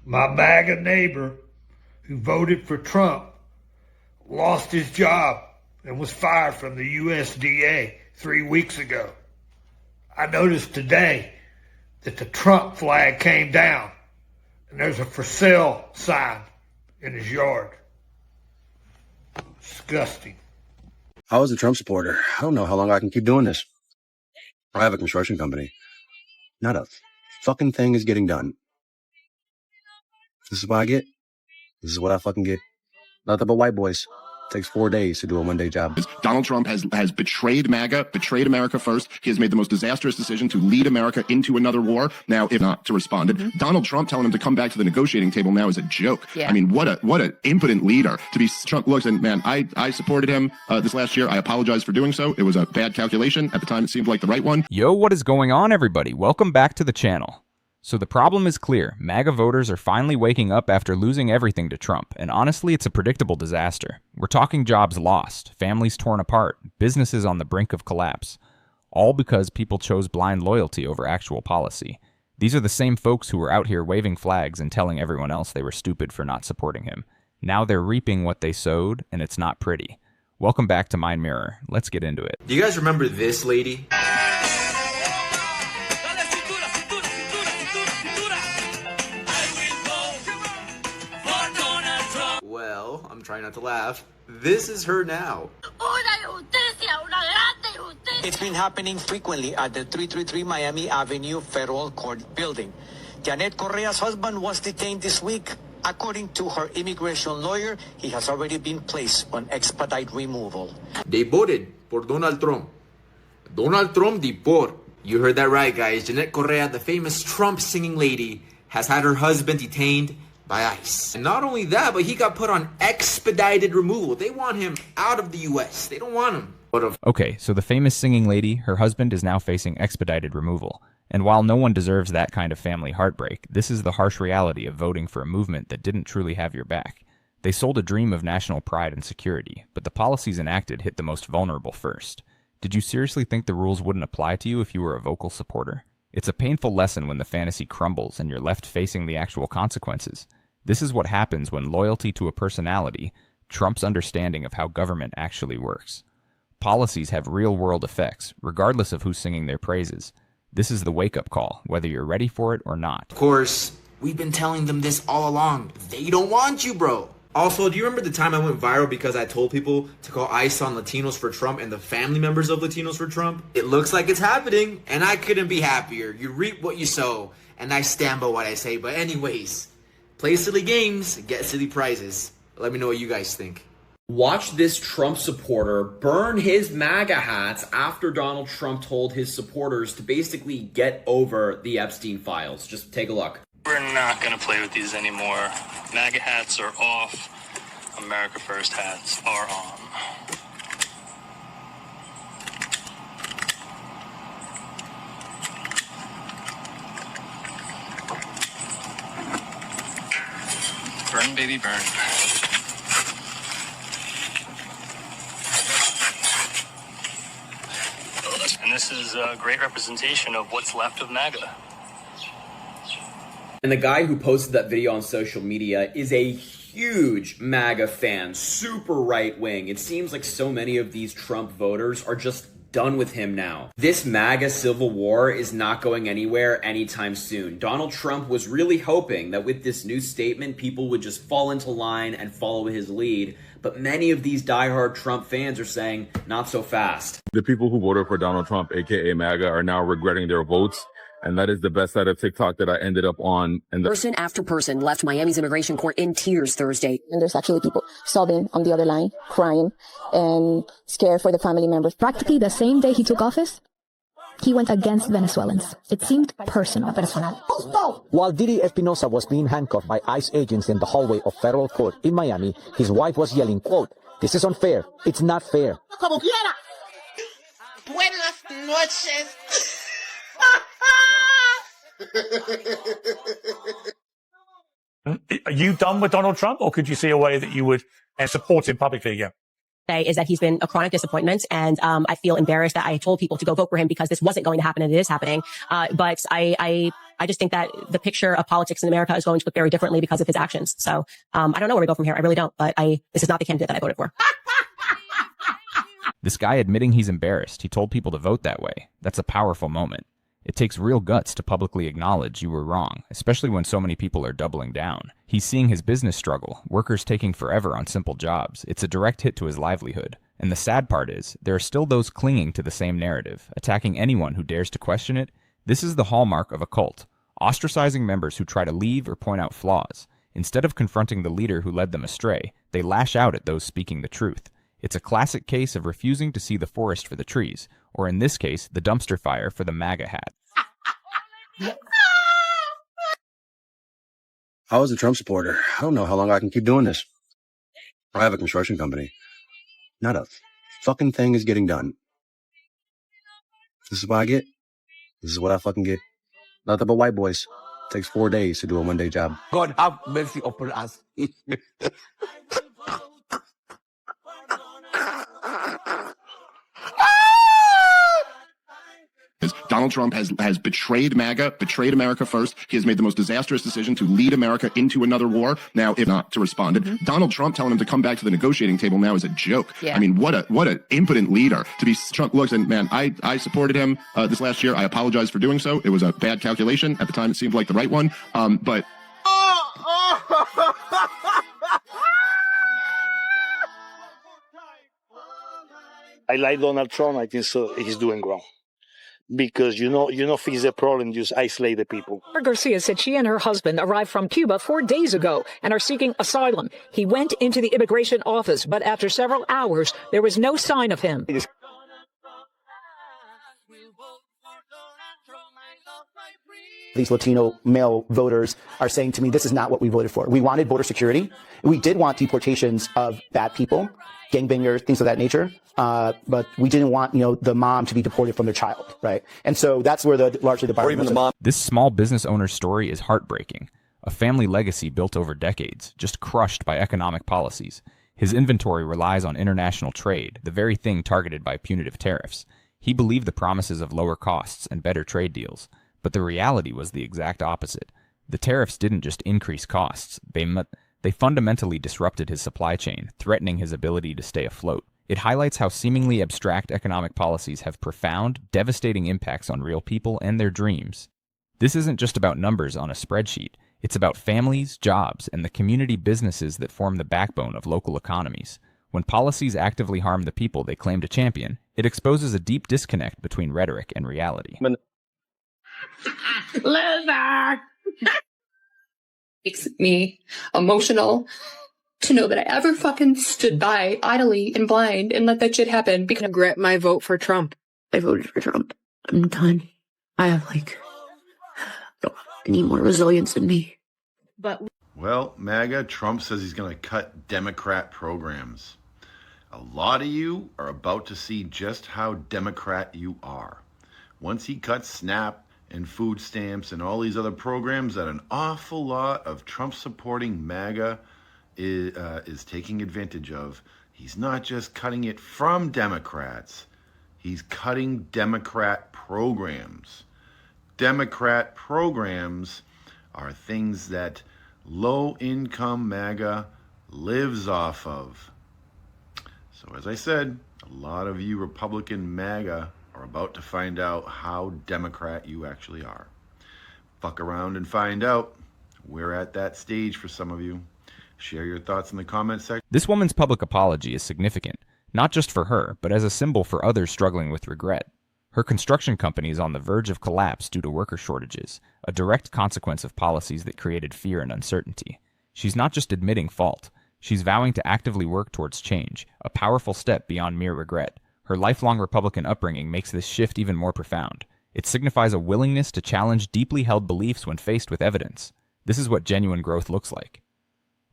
My MAGA neighbor who voted for Trump lost his job and was fired from the USDA 3 weeks ago. I noticed today that the Trump flag came down and there's a for sale sign in his yard. Disgusting. I was a Trump supporter. I don't know how long I can keep doing this. I have a construction company. Not a fucking thing is getting done. This is what I get. This is what I fucking get. Nothing but white boys. Takes 4 days to do a one-day job. Donald Trump has betrayed MAGA, betrayed America first. He has made the most disastrous decision to lead America into another war. Now, if not to respond, Donald Trump telling him to come back to the negotiating table now is a joke. Yeah. I mean, what an impotent leader to be. Trump looks and man, I supported him this last year. I apologize for doing so. It was a bad calculation at the time. It seemed like the right one. Yo, what is going on, everybody? Welcome back to the channel. So the problem is clear. MAGA voters are finally waking up after losing everything to Trump, and honestly, it's a predictable disaster. We're talking jobs lost, families torn apart, businesses on the brink of collapse, all because people chose blind loyalty over actual policy. These are the same folks who were out here waving flags and telling everyone else they were stupid for not supporting him. Now they're reaping what they sowed, and it's not pretty. Welcome back to Mind Mirror. Let's get into it. Do you guys remember this lady? Well, I'm trying not to laugh. This is her now. It's been happening frequently at the 333 Miami Avenue Federal Court building. Janet Correa's husband was detained this week. According to her immigration lawyer, he has already been placed on expedite removal. They voted por Donald Trump. Donald Trump deport. You heard that right, guys. Janet Correa, the famous Trump singing lady, has had her husband detained by ICE. And not only that, but he got put on expedited removal. They want him out of the U.S. They don't want him. Okay, so the famous singing lady, her husband is now facing expedited removal. And while no one deserves that kind of family heartbreak, this is the harsh reality of voting for a movement that didn't truly have your back. They sold a dream of national pride and security, but the policies enacted hit the most vulnerable first. Did you seriously think the rules wouldn't apply to you if you were a vocal supporter? It's a painful lesson when the fantasy crumbles and you're left facing the actual consequences. This is what happens when loyalty to a personality trumps understanding of how government actually works. Policies have real-world effects, regardless of who's singing their praises. This is the wake-up call, whether you're ready for it or not. Of course, we've been telling them this all along. They don't want you, bro. Also, do you remember the time I went viral because I told people to call ICE on Latinos for Trump and the family members of Latinos for Trump? It looks like it's happening, and I couldn't be happier. You reap what you sow, and I stand by what I say. But anyways, play silly games, get silly prizes. Let me know what you guys think. Watch this Trump supporter burn his MAGA hats after Donald Trump told his supporters to basically get over the Epstein files. Just take a look. We're not going to play with these anymore. MAGA hats are off. America First hats are on. Burn, baby, burn. And this is a great representation of what's left of MAGA. And the guy who posted that video on social media is a huge MAGA fan, super right-wing. It seems like so many of these Trump voters are just done with him now. This MAGA civil war is not going anywhere anytime soon. Donald Trump was really hoping that with this new statement, people would just fall into line and follow his lead. But many of these diehard Trump fans are saying, not so fast. The people who voted for Donald Trump, aka MAGA, are now regretting their votes. And that is the best side of TikTok that I ended up on. And person after person left Miami's immigration court in tears Thursday. And there's actually people sobbing on the other line, crying and scared for the family members. Practically the same day he took office, he went against Venezuelans. It seemed personal. While Didi Espinosa was being handcuffed by ICE agents in the hallway of federal court in Miami, his wife was yelling, quote, "This is unfair. It's not fair." Como quiera. Buenas noches. Are you done with Donald Trump, or could you see a way that you would support him publicly again? Is that he's been a chronic disappointment, and I feel embarrassed that I told people to go vote for him because this wasn't going to happen, and it is happening. But I I just think that the picture of politics in America is going to look very differently because of his actions. So I don't know where we go from here. I really don't. But this is not the candidate that I voted for. This guy admitting he's embarrassed, he told people to vote that way. That's a powerful moment. It takes real guts to publicly acknowledge you were wrong, especially when so many people are doubling down. He's seeing his business struggle, workers taking forever on simple jobs. It's a direct hit to his livelihood. And the sad part is, there are still those clinging to the same narrative, attacking anyone who dares to question it. This is the hallmark of a cult, ostracizing members who try to leave or point out flaws. Instead of confronting the leader who led them astray, they lash out at those speaking the truth. It's a classic case of refusing to see the forest for the trees, or in this case, the dumpster fire for the MAGA hat. I was a Trump supporter. I don't know how long I can keep doing this. I have a construction company. Not a fucking thing is getting done. This is what I get. This is what I fucking get. Nothing but white boys. Takes 4 days to do a one-day job. God have mercy upon us. Donald Trump has betrayed MAGA, betrayed America first. He has made the most disastrous decision to lead America into another war. Now, if not to respond, Donald Trump telling him to come back to the negotiating table now is a joke. Yeah. I mean, what an impotent leader to be. Trump looks and man, I supported him this last year. I apologize for doing so. It was a bad calculation at the time. It seemed like the right one, but. I like Donald Trump. I think so. He's doing wrong. Because you know, fix the problem, just isolate the people. Garcia said she and her husband arrived from Cuba 4 days ago and are seeking asylum. He went into the immigration office, but after several hours, there was no sign of him. These Latino male voters are saying to me, this is not what we voted for. We wanted border security. We did want deportations of bad people, gangbangers, things of that nature. But we didn't want, the mom to be deported from their child, right? And so that's where largely the or even the mom. This small business owner's story is heartbreaking. A family legacy built over decades, just crushed by economic policies. His inventory relies on international trade, the very thing targeted by punitive tariffs. He believed the promises of lower costs and better trade deals. But the reality was the exact opposite. The tariffs didn't just increase costs. They fundamentally disrupted his supply chain, threatening his ability to stay afloat. It highlights how seemingly abstract economic policies have profound, devastating impacts on real people and their dreams. This isn't just about numbers on a spreadsheet. It's about families, jobs, and the community businesses that form the backbone of local economies. When policies actively harm the people they claim to champion, it exposes a deep disconnect between rhetoric and reality. Loser! Makes me emotional to know that I ever fucking stood by idly and blind and let that shit happen. Because I regret my vote for Trump. I voted for Trump. I'm done. I need more resilience in me. Well, MAGA, Trump says he's going to cut Democrat programs. A lot of you are about to see just how Democrat you are. Once he cuts SNAP and food stamps and all these other programs that an awful lot of Trump-supporting MAGA is taking advantage of, he's not just cutting it from Democrats, he's cutting Democrat programs. Democrat programs are things that low-income MAGA lives off of. So as I said, a lot of you Republican MAGA are about to find out how Democrat you actually are. Fuck around and find out. We're at that stage for some of you. Share your thoughts in the comments section. This woman's public apology is significant, not just for her, but as a symbol for others struggling with regret. Her construction company is on the verge of collapse due to worker shortages, a direct consequence of policies that created fear and uncertainty. She's not just admitting fault. She's vowing to actively work towards change, a powerful step beyond mere regret. Her lifelong Republican upbringing makes this shift even more profound. It signifies a willingness to challenge deeply held beliefs when faced with evidence. This is what genuine growth looks like.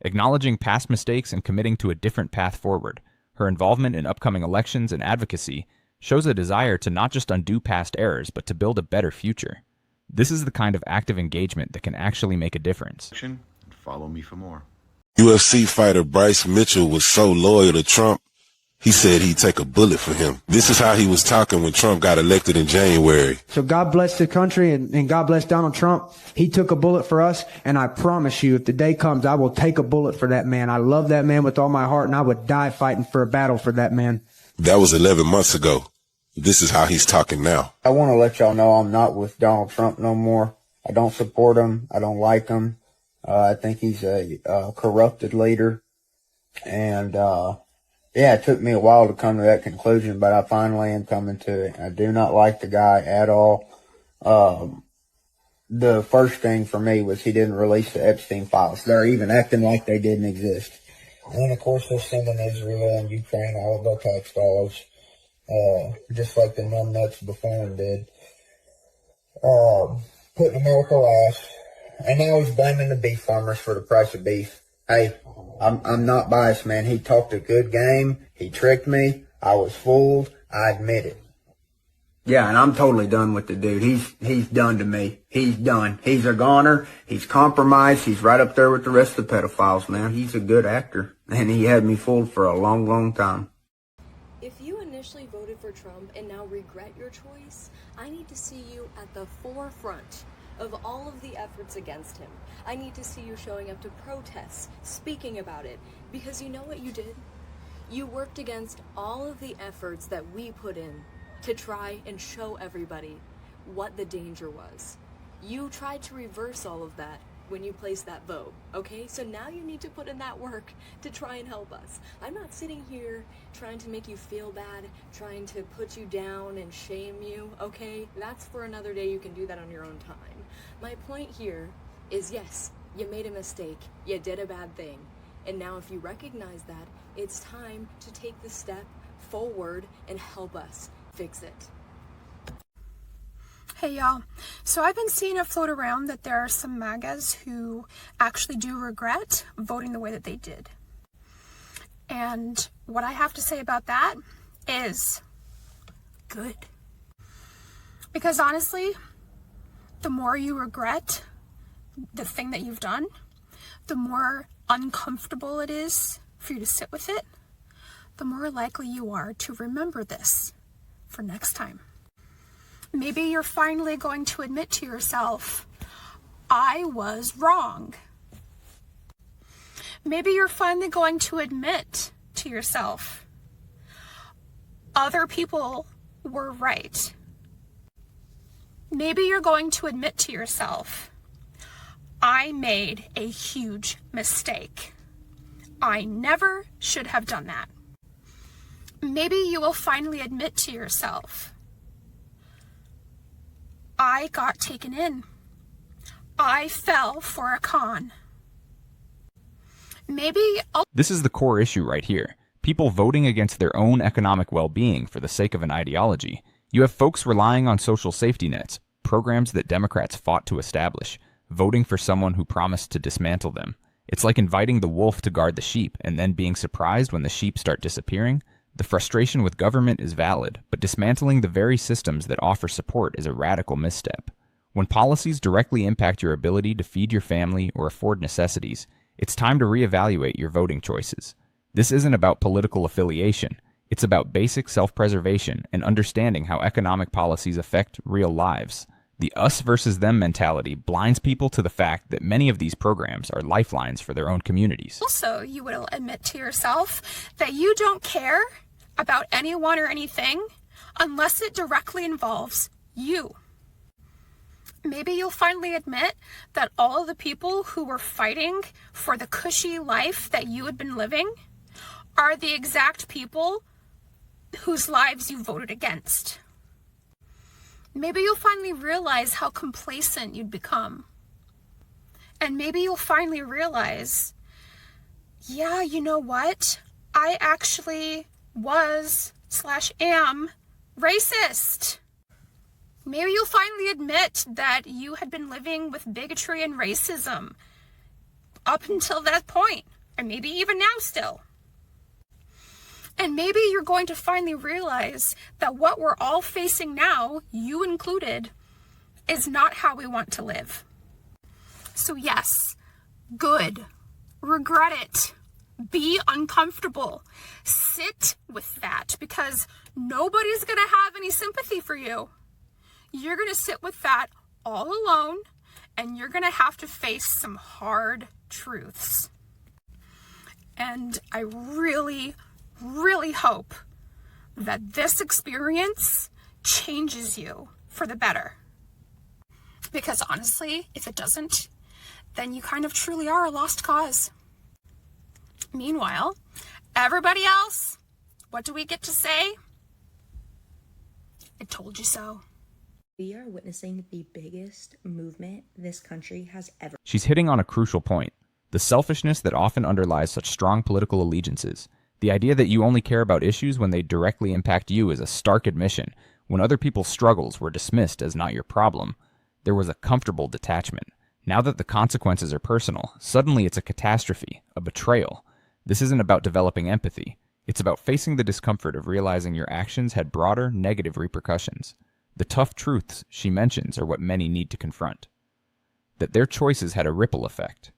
Acknowledging past mistakes and committing to a different path forward, her involvement in upcoming elections and advocacy shows a desire to not just undo past errors, but to build a better future. This is the kind of active engagement that can actually make a difference. Follow me for more. UFC fighter Bryce Mitchell was so loyal to Trump, He said he'd take a bullet for him. This is how he was talking when Trump got elected in January. So God bless the country and God bless Donald Trump. He took a bullet for us, and I promise you, if the day comes, I will take a bullet for that man. I love that man with all my heart, and I would die fighting for a battle for that man. That was 11 months ago. This is how he's talking now. I want to let y'all know I'm not with Donald Trump no more. I don't support him. I don't like him. I think he's a corrupted leader. And, yeah, it took me a while to come to that conclusion, but I finally am coming to it. I do not like the guy at all. The first thing for me was he didn't release the Epstein files. They're even acting like they didn't exist. And, of course, they're sending Israel and Ukraine all of their tax dollars, just like the numbnuts before him did. Putting America last. And now he's blaming the beef farmers for the price of beef. Hey, I'm not biased, man. He talked a good game. He tricked me. I was fooled. I admit it. Yeah, and I'm totally done with the dude. He's done to me. He's done. He's a goner. He's compromised. He's right up there with the rest of the pedophiles, man. He's a good actor. And he had me fooled for a long, long time. If you initially voted for Trump and now regret your choice, I need to see you at the forefront of all of the efforts against him. I need to see you showing up to protests, speaking about it, because you know what you did? You worked against all of the efforts that we put in to try and show everybody what the danger was. You tried to reverse all of that when you placed that vote, okay? So now you need to put in that work to try and help us. I'm not sitting here trying to make you feel bad, trying to put you down and shame you, okay? That's for another day. You can do that on your own time. My point here is, yes, you made a mistake, you did a bad thing, and now if you recognize that, it's time to take the step forward and help us fix it. Hey y'all, so I've been seeing it float around that there are some MAGAs who actually do regret voting the way that they did. And what I have to say about that is good. Because honestly, the more you regret the thing that you've done, the more uncomfortable it is for you to sit with it, the more likely you are to remember this for next time. Maybe you're finally going to admit to yourself, I was wrong. Maybe you're finally going to admit to yourself, other people were right. Maybe you're going to admit to yourself, I made a huge mistake. I never should have done that. Maybe you will finally admit to yourself, I got taken in. I fell for a con. Maybe This is the core issue right here. People voting against their own economic well-being for the sake of an ideology. You have folks relying on social safety nets, programs that Democrats fought to establish, voting for someone who promised to dismantle them. It's like inviting the wolf to guard the sheep and then being surprised when the sheep start disappearing. The frustration with government is valid, but dismantling the very systems that offer support is a radical misstep. When policies directly impact your ability to feed your family or afford necessities, it's time to reevaluate your voting choices. This isn't about political affiliation. It's about basic self-preservation and understanding how economic policies affect real lives. The us versus them mentality blinds people to the fact that many of these programs are lifelines for their own communities. also you will admit to yourself that you don't care about anyone or anything unless it directly involves you. Maybe you'll finally admit that all of the people who were fighting for the cushy life that you had been living are the exact people whose lives you voted against. Maybe you'll finally realize how complacent you'd become. And maybe you'll finally realize, yeah, you know what? I actually was/am racist. Maybe you'll finally admit that you had been living with bigotry and racism up until that point, and maybe even now still. And maybe you're going to finally realize that what we're all facing now, you included, is not how we want to live. So yes, good. Regret it. Be uncomfortable. Sit with that, because nobody's going to have any sympathy for you. You're going to sit with that all alone, and you're going to have to face some hard truths. And I really, really hope that this experience changes you for the better. Because honestly, if it doesn't, then you kind of truly are a lost cause. Meanwhile, everybody else, what do we get to say? I told you so. We are witnessing the biggest movement this country has ever. She's hitting on a crucial point. The selfishness that often underlies such strong political allegiances. The idea that you only care about issues when they directly impact you is a stark admission. When other people's struggles were dismissed as not your problem, there was a comfortable detachment. Now that the consequences are personal, suddenly it's a catastrophe, a betrayal. This isn't about developing empathy. It's about facing the discomfort of realizing your actions had broader, negative repercussions. The tough truths she mentions are what many need to confront. That their choices had a ripple effect.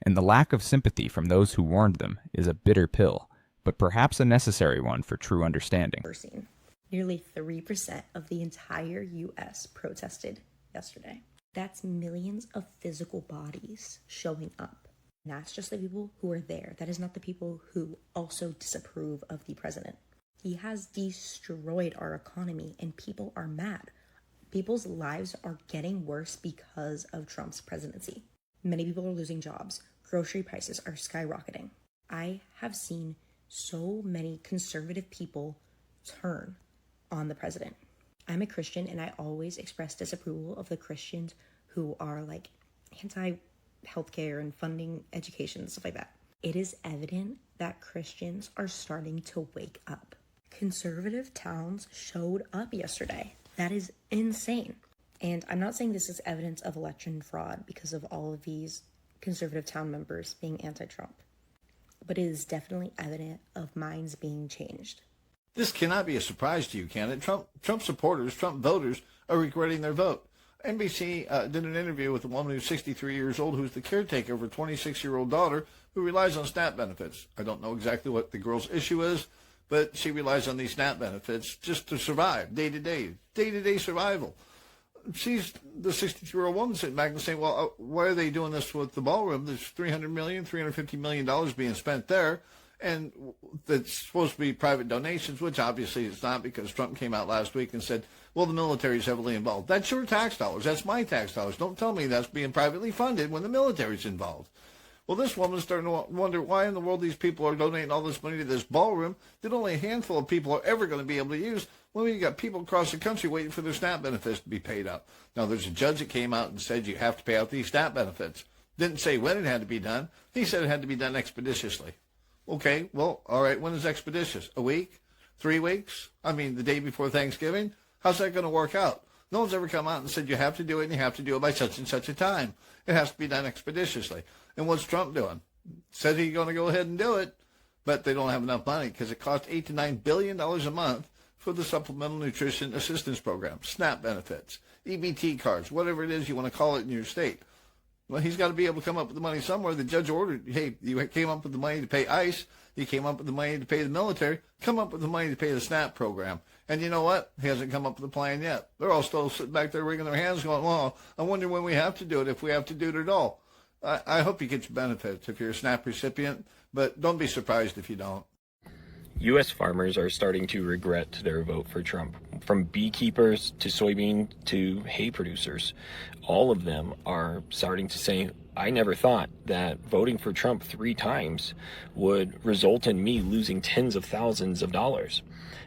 And the lack of sympathy from those who warned them is a bitter pill, but perhaps a necessary one for true understanding. Nearly 3% of the entire U.S. protested yesterday. That's millions of physical bodies showing up. And that's just the people who are there. That is not the people who also disapprove of the president. He has destroyed our economy, and people are mad. People's lives are getting worse because of Trump's presidency. Many people are losing jobs. Grocery prices are skyrocketing. I have seen so many conservative people turn on the president. I'm a Christian, and I always express disapproval of the Christians who are like anti-healthcare and funding education and stuff like that. It is evident that Christians are starting to wake up. Conservative towns showed up yesterday. That is insane. And I'm not saying this is evidence of election fraud because of all of these conservative town members being anti-Trump, but it is definitely evident of minds being changed. This cannot be a surprise to you, can it? Trump supporters, Trump voters are regretting their vote. NBC did an interview with a woman who's 63 years old who's the caretaker of her 26-year-old daughter who relies on SNAP benefits. I don't know exactly what the girl's issue is, but she relies on these SNAP benefits just to survive, day-to-day survival. She's the 63-year-old woman sitting back and saying, well, why are they doing this with the ballroom? There's $350 million being spent there, and that's supposed to be private donations, which obviously it's not, because Trump came out last week and said, well, the military is heavily involved. That's your tax dollars. That's my tax dollars. Don't tell me that's being privately funded when the military's involved. Well, this woman's starting to wonder why in the world these people are donating all this money to this ballroom that only a handful of people are ever going to be able to use. Well, you got people across the country waiting for their SNAP benefits to be paid out. Now, there's a judge that came out and said you have to pay out these SNAP benefits. Didn't say when it had to be done. He said it had to be done expeditiously. Okay, well, all right, when is expeditious? A week? 3 weeks? I mean, the day before Thanksgiving? How's that going to work out? No one's ever come out and said you have to do it, and you have to do it by such and such a time. It has to be done expeditiously. And what's Trump doing? Said he's going to go ahead and do it, but they don't have enough money because it costs $8 to $9 billion a month for the Supplemental Nutrition Assistance Program, SNAP benefits, EBT cards, whatever it is you want to call it in your state. Well, he's got to be able to come up with the money somewhere. The judge ordered, hey, you came up with the money to pay ICE. You came up with the money to pay the military. Come up with the money to pay the SNAP program. And you know what? He hasn't come up with a plan yet. They're all still sitting back there wringing their hands going, well, I wonder when we have to do it, if we have to do it at all. I hope you get your benefits if you're a SNAP recipient, but don't be surprised if you don't. U.S. farmers are starting to regret their vote for Trump. From beekeepers to soybean to hay producers, all of them are starting to say, I never thought that voting for Trump 3 times would result in me losing tens of thousands of dollars.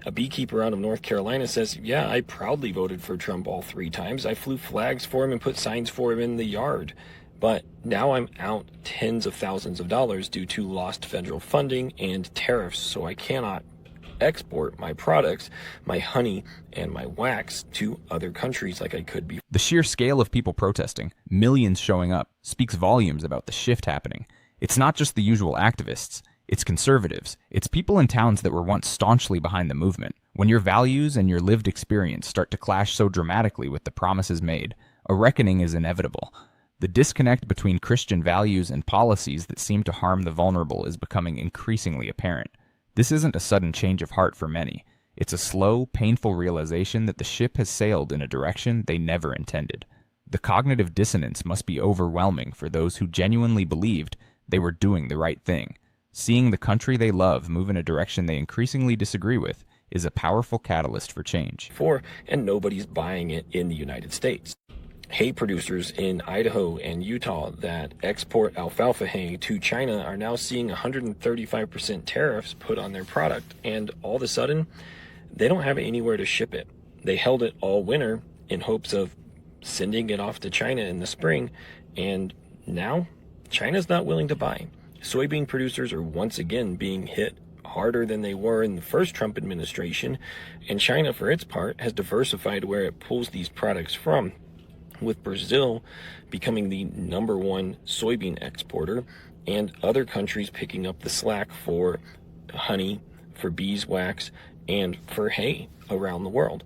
A beekeeper out of North Carolina says, yeah, I proudly voted for Trump all 3 times. I flew flags for him and put signs for him in the yard. But now I'm out tens of thousands of dollars due to lost federal funding and tariffs, so I cannot export my products, my honey and my wax, to other countries like I could be. The sheer scale of people protesting, millions showing up, speaks volumes about the shift happening. It's not just the usual activists, it's conservatives, it's people in towns that were once staunchly behind the movement. When your values and your lived experience start to clash so dramatically with the promises made, a reckoning is inevitable. The disconnect between Christian values and policies that seem to harm the vulnerable is becoming increasingly apparent. This isn't a sudden change of heart for many. It's a slow, painful realization that the ship has sailed in a direction they never intended. The cognitive dissonance must be overwhelming for those who genuinely believed they were doing the right thing. Seeing the country they love move in a direction they increasingly disagree with is a powerful catalyst for change. And nobody's buying it in the United States. Hay producers in Idaho and Utah that export alfalfa hay to China are now seeing 135% tariffs put on their product, and all of a sudden, they don't have anywhere to ship it. They held it all winter in hopes of sending it off to China in the spring, and now China's not willing to buy. Soybean producers are once again being hit harder than they were in the first Trump administration, and China, for its part, has diversified where it pulls these products from, with Brazil becoming the #1 soybean exporter and other countries picking up the slack for honey, for beeswax, and for hay around the world.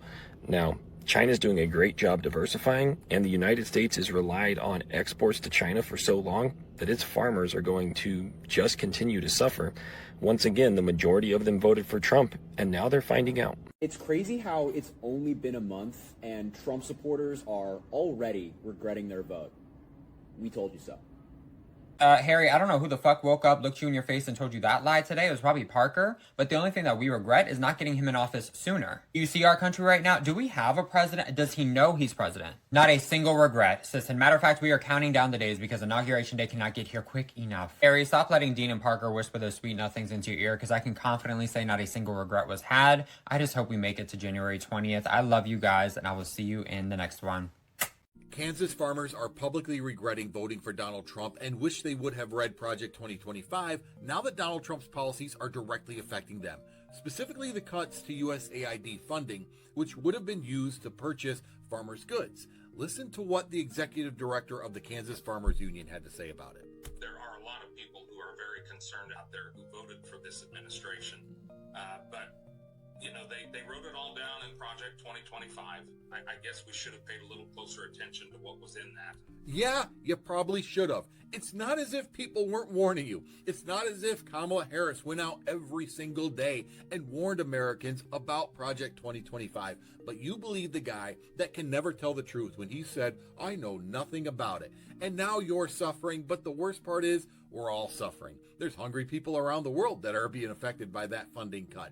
Now, China's doing a great job diversifying, and the United States has relied on exports to China for so long that its farmers are going to just continue to suffer. Once again, the majority of them voted for Trump, and now they're finding out. It's crazy how it's only been a month and Trump supporters are already regretting their vote. We told you so. Harry, I don't know who the fuck woke up, looked you in your face, and told you that lie today. It was probably Parker. But the only thing that we regret is not getting him in office sooner. You see our country right now? Do we have a president? Does he know he's president? Not a single regret. Sis, and matter of fact, we are counting down the days because Inauguration Day cannot get here quick enough. Harry, stop letting Dean and Parker whisper those sweet nothings into your ear, because I can confidently say not a single regret was had. I just hope we make it to January 20th. I love you guys, and I will see you in the next one. Kansas farmers are publicly regretting voting for Donald Trump and wish they would have read Project 2025 now that Donald Trump's policies are directly affecting them, specifically the cuts to USAID funding, which would have been used to purchase farmers' goods. Listen to what the executive director of the Kansas Farmers Union had to say about it. There are a lot of people who are very concerned out there who voted for this administration, but you know, they wrote it all down in Project 2025. I guess we should have paid a little closer attention to what was in that. Yeah, you probably should have. It's not as if people weren't warning you. It's not as if Kamala Harris went out every single day and warned Americans about Project 2025. But you believe the guy that can never tell the truth when he said, I know nothing about it. And now you're suffering, but the worst part is we're all suffering. There's hungry people around the world that are being affected by that funding cut.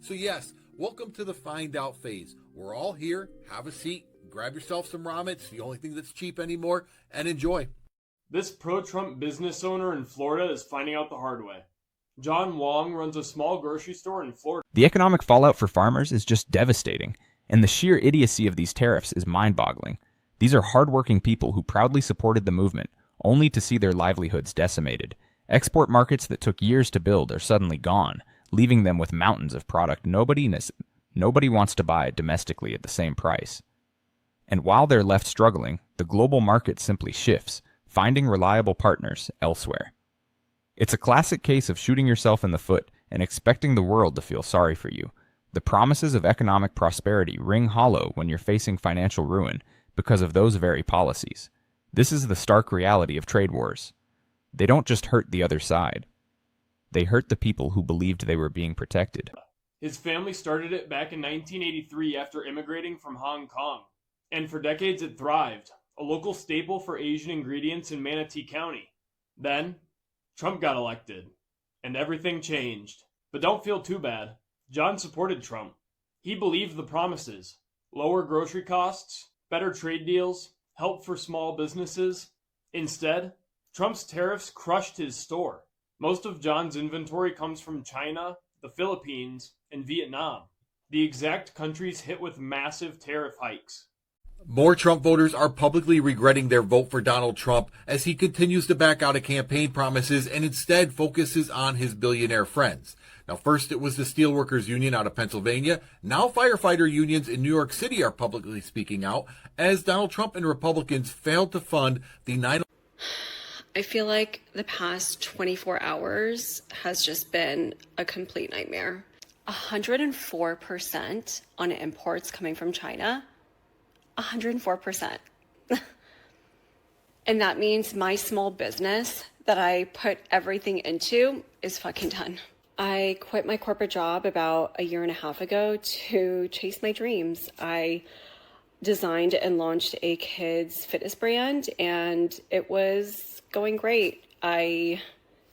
So yes, welcome to the find out phase. We're all here. Have a seat. Grab yourself some ramen. It's the only thing that's cheap anymore. And enjoy. This pro-Trump business owner in Florida is finding out the hard way. John Wong runs a small grocery store in Florida. The economic fallout for farmers is just devastating, and the sheer idiocy of these tariffs is mind-boggling. These are hardworking people who proudly supported the movement, only to see their livelihoods decimated. Export markets that took years to build are suddenly gone, leaving them with mountains of product nobody wants to buy domestically at the same price. And while they're left struggling, the global market simply shifts, finding reliable partners elsewhere. It's a classic case of shooting yourself in the foot and expecting the world to feel sorry for you. The promises of economic prosperity ring hollow when you're facing financial ruin because of those very policies. This is the stark reality of trade wars. They don't just hurt the other side. They hurt the people who believed they were being protected. His family started it back in 1983 after immigrating from Hong Kong. And for decades it thrived, a local staple for Asian ingredients in Manatee County. Then, Trump got elected, and everything changed. But don't feel too bad. John supported Trump. He believed the promises. Lower grocery costs, better trade deals, help for small businesses. Instead, Trump's tariffs crushed his store. Most of John's inventory comes from China, the Philippines, and Vietnam, the exact countries hit with massive tariff hikes. More Trump voters are publicly regretting their vote for Donald Trump as he continues to back out of campaign promises and instead focuses on his billionaire friends. Now, first it was the Steelworkers Union out of Pennsylvania. Now firefighter unions in New York City are publicly speaking out as Donald Trump and Republicans failed to fund the 9/11. I feel like the past 24 hours has just been a complete nightmare. 104% on imports coming from China. 104%. And that means my small business that I put everything into is fucking done. I quit my corporate job about 1.5 years ago to chase my dreams. I designed and launched a kids fitness brand, and it was going great. I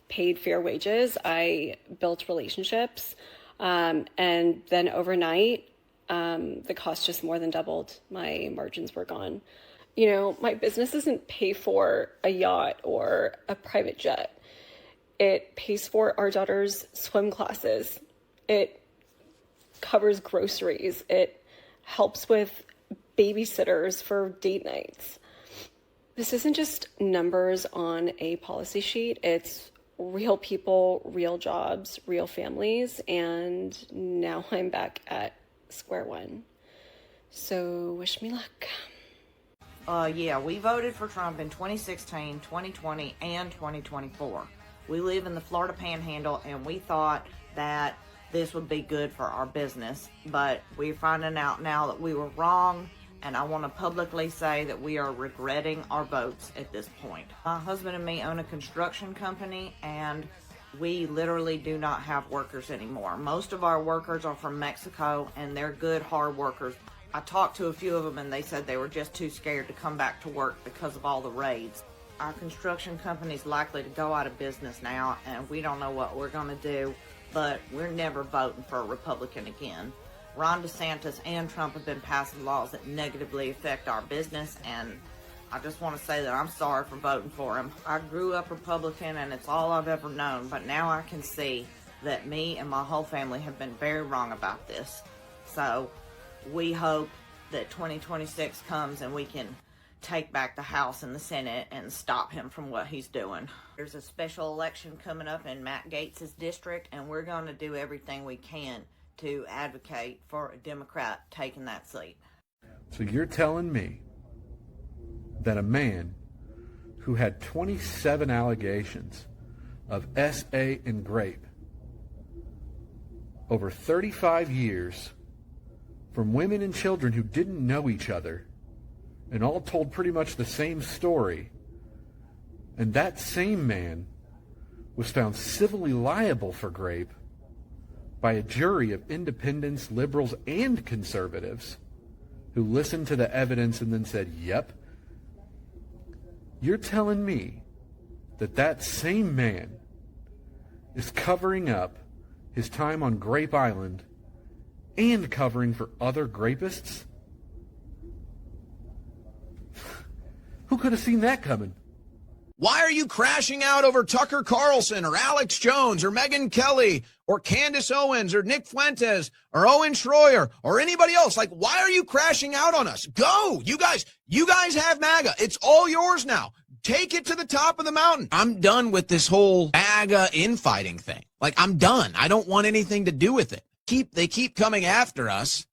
paid fair wages. I built relationships. And then overnight, the cost just more than doubled. My margins were gone. You know, my business doesn't pay for a yacht or a private jet. It pays for our daughter's swim classes. It covers groceries. It helps with babysitters for date nights. This isn't just numbers on a policy sheet. It's real people, real jobs, real families. And now I'm back at square one. So wish me luck. Yeah, we voted for Trump in 2016, 2020, and 2024. We live in the Florida Panhandle, and we thought that this would be good for our business. But we're finding out now that we were wrong, and I want to publicly say that we are regretting our votes at this point. My husband and me own a construction company, and we literally do not have workers anymore. Most of our workers are from Mexico, and they're good, hard workers. I talked to a few of them, and they said they were just too scared to come back to work because of all the raids. Our construction company is likely to go out of business now, and we don't know what we're going to do, but we're never voting for a Republican again. Ron DeSantis and Trump have been passing laws that negatively affect our business, and I just want to say that I'm sorry for voting for him. I grew up Republican, and it's all I've ever known, but now I can see that me and my whole family have been very wrong about this. So we hope that 2026 comes and we can take back the House and the Senate and stop him from what he's doing. There's a special election coming up in Matt Gaetz's district, and we're going to do everything we can to advocate for a Democrat taking that seat. So you're telling me that a man who had 27 allegations of SA and rape over 35 years from women and children who didn't know each other and all told pretty much the same story, and that same man was found civilly liable for rape by a jury of independents, liberals, and conservatives who listened to the evidence and then said, yep. You're telling me that that same man is covering up his time on Grape Island and covering for other grapists? Who could have seen that coming? Why are you crashing out over Tucker Carlson or Alex Jones or Megyn Kelly or Candace Owens or Nick Fuentes or Owen Schroyer or anybody else? Like, why are you crashing out on us? Go! You guys have MAGA. It's all yours now. Take it to the top of the mountain. I'm done with this whole MAGA infighting thing. Like, I'm done. I don't want anything to do with it. They keep coming after us.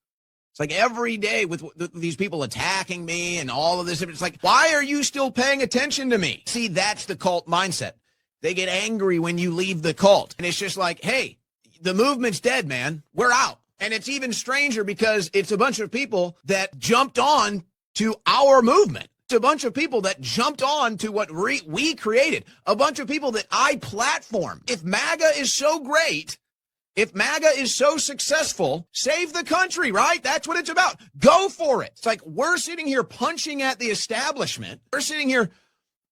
It's like every day with these people attacking me and all of this. It's like, why are you still paying attention to me? See, that's the cult mindset. They get angry when you leave the cult. And it's just like, hey, the movement's dead, man. We're out. And it's even stranger because it's a bunch of people that jumped on to our movement. It's a bunch of people that jumped on to what we created. A bunch of people that I platformed. If MAGA is so great, if MAGA is so successful, save the country, right? That's what it's about. Go for it. It's like we're sitting here punching at the establishment. We're sitting here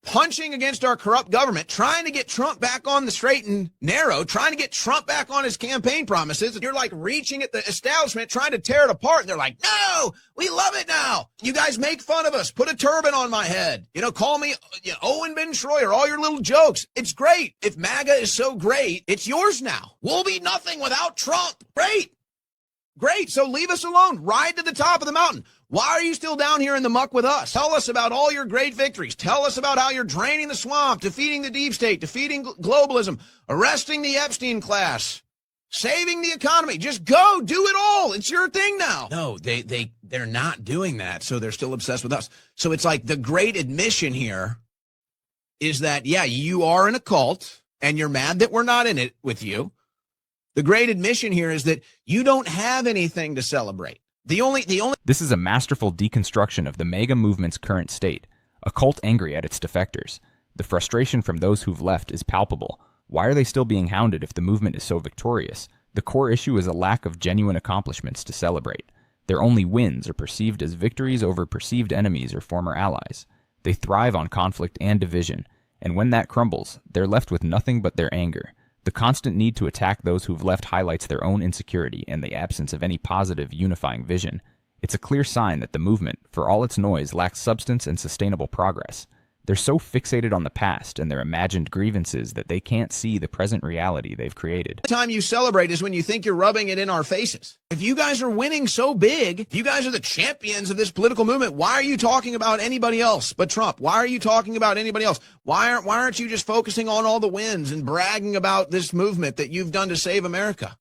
punching against our corrupt government, trying to get Trump back on the straight and narrow, trying to get Trump back on his campaign promises. And you're like reaching at the establishment, trying to tear it apart. And they're like, no, we love it now. You guys make fun of us. Put a turban on my head. Call me Owen Ben Schroyer, all your little jokes. It's great. If MAGA is so great, it's yours now. We'll be nothing without Trump. Great. Great. So leave us alone. Ride to the top of the mountain. Why are you still down here in the muck with us? Tell us about all your great victories. Tell us about how you're draining the swamp, defeating the deep state, defeating globalism, arresting the Epstein class, saving the economy. Just go do it all. It's your thing now. No, they're not doing that. So they're still obsessed with us. So it's like the great admission here is that, yeah, you are in a cult and you're mad that we're not in it with you. The great admission here is that you don't have anything to celebrate. The only. This is a masterful deconstruction of the MAGA movement's current state. A cult angry at its defectors. The frustration from those who've left is palpable. Why are they still being hounded if the movement is so victorious? The core issue is a lack of genuine accomplishments to celebrate. Their only wins are perceived as victories over perceived enemies or former allies. They thrive on conflict and division, and when that crumbles, they're left with nothing but their anger. The constant need to attack those who've left highlights their own insecurity and the absence of any positive, unifying vision. It's a clear sign that the movement, for all its noise, lacks substance and sustainable progress. They're so fixated on the past and their imagined grievances that they can't see the present reality they've created. The time you celebrate is when you think you're rubbing it in our faces. If you guys are winning so big, if you guys are the champions of this political movement, why are you talking about anybody else but Trump? Why are you talking about anybody else? Why aren't you just focusing on all the wins and bragging about this movement that you've done to save America?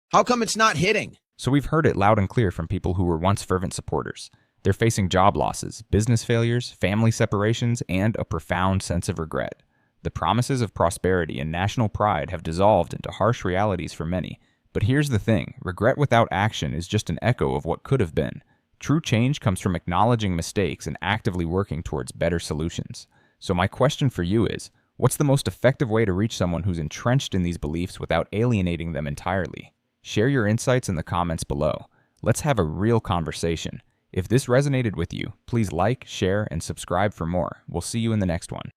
How come it's not hitting? So we've heard it loud and clear from people who were once fervent supporters. They're facing job losses, business failures, family separations, and a profound sense of regret. The promises of prosperity and national pride have dissolved into harsh realities for many. But here's the thing, regret without action is just an echo of what could have been. True change comes from acknowledging mistakes and actively working towards better solutions. So my question for you is, what's the most effective way to reach someone who's entrenched in these beliefs without alienating them entirely? Share your insights in the comments below. Let's have a real conversation. If this resonated with you, please like, share, and subscribe for more. We'll see you in the next one.